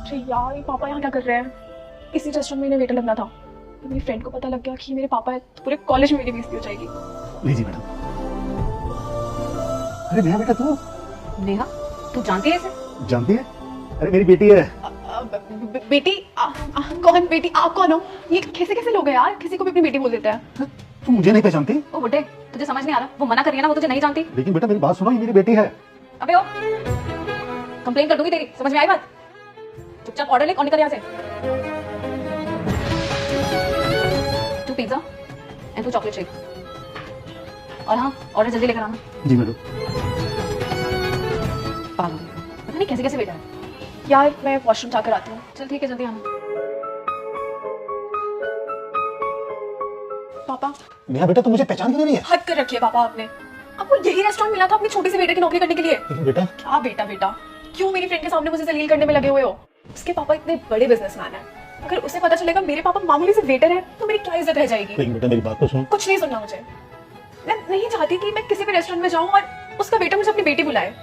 अरे यार ये पापा यहाँ क्या कर रहे हैं? इसी रेस्टोरेंट में इन्हें वेटर लगना था। तो मेरी फ्रेंड को पता लग गया कि मेरे पापा है तो पूरे कॉलेज में मेरी बेइज्जती हो जाएगी। लीजिए मैडम। अरे नेहा बेटा तू नेहा, तू जानती है इसे? जानती है? अरे मेरी बेटी है। बेटी कौन बेटी? आप कौन हो? ये कैसे कैसे लोग हैं यार, किसी को भी अपनी बेटी बोल देता है। तू मुझे नहीं पहचानती? ओ बुड्ढे, तुझे समझ नहीं आ रहा? वो मना कर रही है ना, वो तुझे नहीं जानती। लेकिन बेटा मेरी बात सुनो, ये मेरी बेटी है। अबे ओ, कंप्लेन कर दूंगी तेरी, समझ में आई बात? चुपचाप ऑर्डर ले और निकल यहाँ से। तू पिज्जा एंड तू चॉकलेट शेक। और हाँ, ऑर्डर जल्दी लेकर आना। जी मैडम। पागल, पता नहीं कैसे कैसे बेटा है। यार मैं वॉशरूम जाकर आती हूँ। चल ठीक है, जल्दी आना। पापा नेहा बेटा तू मुझे पहचान क्यों नहीं रही है? हद कर रखी है पापा आपने। आपको यही रेस्टोरेंट मिला था अपनी छोटी सी बेटे की नौकरी करने के लिए? लेकिन बेटा क्या बेटा बेटा, क्यों मेरी फ्रेंड के सामने मुझे जलील करने में लगे हुए हो? उसके पापा इतने बड़े बिजनेसमैन हैं, अगर उसे पता चलेगा मेरे पापा मामूली से वेटर है तो मेरी क्या इज्जत रह जाएगी? लेकिन बेटा मेरी बात तो सुन। कुछ नहीं सुनना मुझे। मैं नहीं चाहती कि मैं किसी भी रेस्टोरेंट में जाऊं और उसका बेटा मुझे अपनी बेटी बुलाए।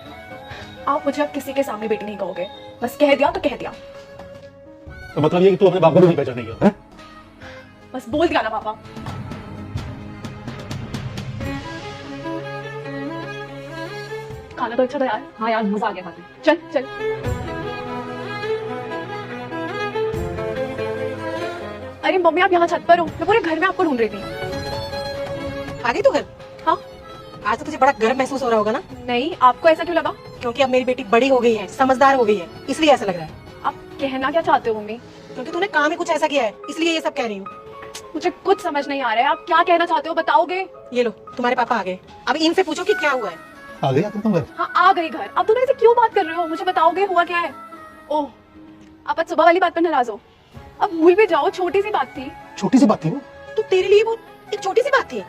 आप मुझे अब किसी के सामने बेटी नहीं कहोगे, बस कह दिया तो कह दिया। तो मतलब ये कि तू अपने बाप को भी नहीं पहचानेगी है? बस बोल दिया ना पापा। खाना तो अच्छा था यार। हाँ यार, मजा आ गया खाते। चल चल। अरे मम्मी आप यहाँ छत पर हो, मैं पूरे घर में आपको ढूंढ रही थी। आ गई तू घर? हाँ। आज तो तुझे बड़ा गर्व महसूस हो रहा होगा ना? नहीं, आपको ऐसा क्यों लगा? क्योंकि अब मेरी बेटी बड़ी हो गई है, समझदार हो गई है, इसलिए ऐसा लग रहा है। आप कहना क्या चाहते हो मम्मी? क्योंकि तूने काम ही कुछ ऐसा किया है, इसलिए ये सब कह रही हूँ। मुझे कुछ समझ नहीं आ रहा है, आप क्या कहना चाहते हो बताओगे? ये लो तुम्हारे पापा आ गए, अब इनसे पूछो कि क्या हुआ है। आ गई तुम घर? हाँ आ गई घर। अब तुम ऐसे क्यों बात कर रहे हो? मुझे बताओगे हुआ क्या है? ओह, आप आज सुबह वाली बात पर नाराज हो? अब भूल भी जाओ, छोटी सी बात थी। छोटी सी बात थी वो? तो तेरे लिए वो एक छोटी सी बात थी।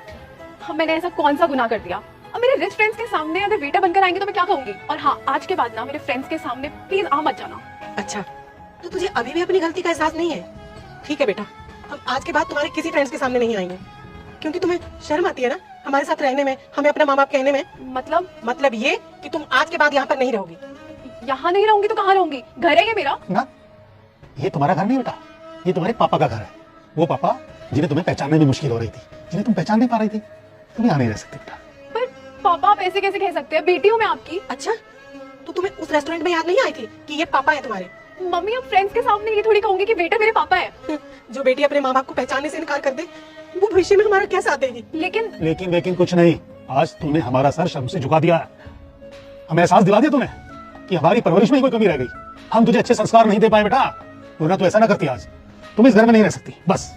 हाँ मैंने ऐसा कौन सा गुनाह कर दिया? अब मेरे रिच फ्रेंड्स के सामने अगर वेटर बनकर आएंगे तो मैं क्या कहूंगी? और हाँ, आज के बाद ना मेरे फ्रेंड्स के सामने प्लीज आ मत जाना। अच्छा, तो तुझे अभी भी अपनी गलती का एहसास नहीं है? ठीक है बेटा, हम आज के बाद तुम्हारे किसी फ्रेंड्स के सामने नहीं आएंगे, क्योंकि तुम्हें शर्म आती है ना हमारे साथ रहने में, हमें अपना माँ बाप कहने में। मतलब ये कि तुम आज के बाद यहाँ पर नहीं रहोगी। यहाँ नहीं रहूंगी तो कहाँ रहूंगी? घर है ये मेरा। ना, ये तुम्हारा घर नहीं बेटा, ये तुम्हारे पापा का घर है। वो पापा जिन्हें तुम्हें पहचानने में मुश्किल हो रही थी, जिन्हें तुम पहचान नहीं पा रही थी, तुम यहाँ नहीं रह सकती बेटा। पर पापा आप ऐसे कैसे कह सकते हैं? बेटी हूँ मैं आपकी। अच्छा, तो तुम्हें उस रेस्टोरेंट में याद नहीं आई थी कि ये पापा है तुम्हारे? मम्मी अब फ्रेंड्स के सामने ये थोड़ी कहूंगी कि बेटा मेरे पापा है। जो बेटी अपने माँ बाप को पहचानने से इनकार कर दे, वो भविष्य में हमारा क्या साथ देगी? लेकिन कुछ नहीं, आज तूने हमारा सर शर्म से झुका दिया है। हमें एहसास दिला दिया तूने कि हमारी परवरिश में कोई कमी रह गई, हम तुझे अच्छे संस्कार नहीं दे पाए बेटा, वरना तू ऐसा ना करती। आज तुम इस घर में नहीं रह सकती बस।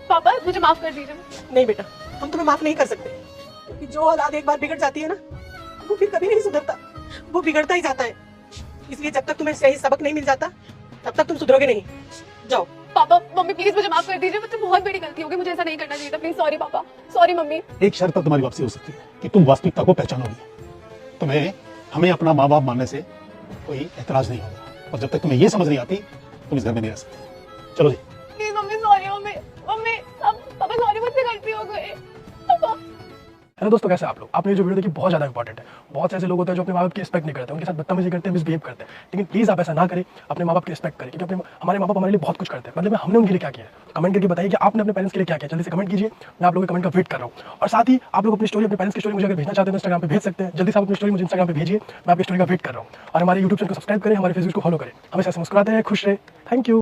पापा मुझे माफ कर दीजिए। नहीं बेटा, हम तुम्हें माफ नहीं कर सकते, क्योंकि जो औलाद एक बार बिगड़ जाती है ना, वो फिर कभी नहीं सुधरता, वो बिगड़ता ही जाता है। इसलिए जब तक तुम्हें सही सबक नहीं मिल जाता, तब तक तुम सुधरोगे नहीं। जाओ। पापा मम्मी प्लीज मुझे माफ कर दीजिए, मुझसे बहुत बड़ी गलती हो गई, मुझे ऐसा नहीं करना चाहिए था। प्लीज सॉरी पापा, सॉरी मम्मी। एक शर्त पर तुम्हारी वापसी हो सकती है कि तुम वास्तविकता को पहचानोगी। तुम्हें हमें अपना माँ बाप मानने से कोई एतराज नहीं होगा, और जब तक तुम्हें ये समझ नहीं आती तुम इस घर में नहीं रह सकती। चलो जी। Please mummy sorry. मम्मी अब पापा सॉरी, मुझसे गलती हो गई पापा। हेलो दोस्तों, कैसे आप लोग? आपने जो वीडियो देखी बहुत ज़्यादा इंपॉर्टेंट है। बहुत से ऐसे लोग होते हैं जो अपने माँ बाप की रिस्पेक्ट नहीं करते, उनके साथ बदतमीजी करते हैं, मिसबिहेव करते हैं। लेकिन प्लीज़ आप ऐसा ना करें, अपने माँ बाप की रिस्पेक्ट करें, क्योंकि हमारे माँ बाप हमारे लिए बहुत कुछ करते हैं। मतलब हमने उनके लिए क्या किया है, कमेंट करके बताइए कि आपने अपने पेरेंट्स के लिए क्या किया। जल्दी से कमेंट कीजिए, मैं आप लोगों के कमेंट का वेट कर रहा हूँ। और साथ ही आप लोग अपनी स्टोरी, अपने पेरेंट्स की स्टोरी मुझे अगर भेजना चाहते हैं तो इंस्टाग्राम पे भेज सकते हैं। जल्दी से आप अपनी स्टोरी मुझे इंस्टाग्राम पे भेजिए, मैं आपकी स्टोरी का वेट कर रहा हूँ। और हमारे यूट्यूब चैनल को सब्सक्राइब करें, हमारे फेसबुक को फॉलो करें। हमेशा ऐसे मुस्कुराते हैं, खुश रहे। Thank you.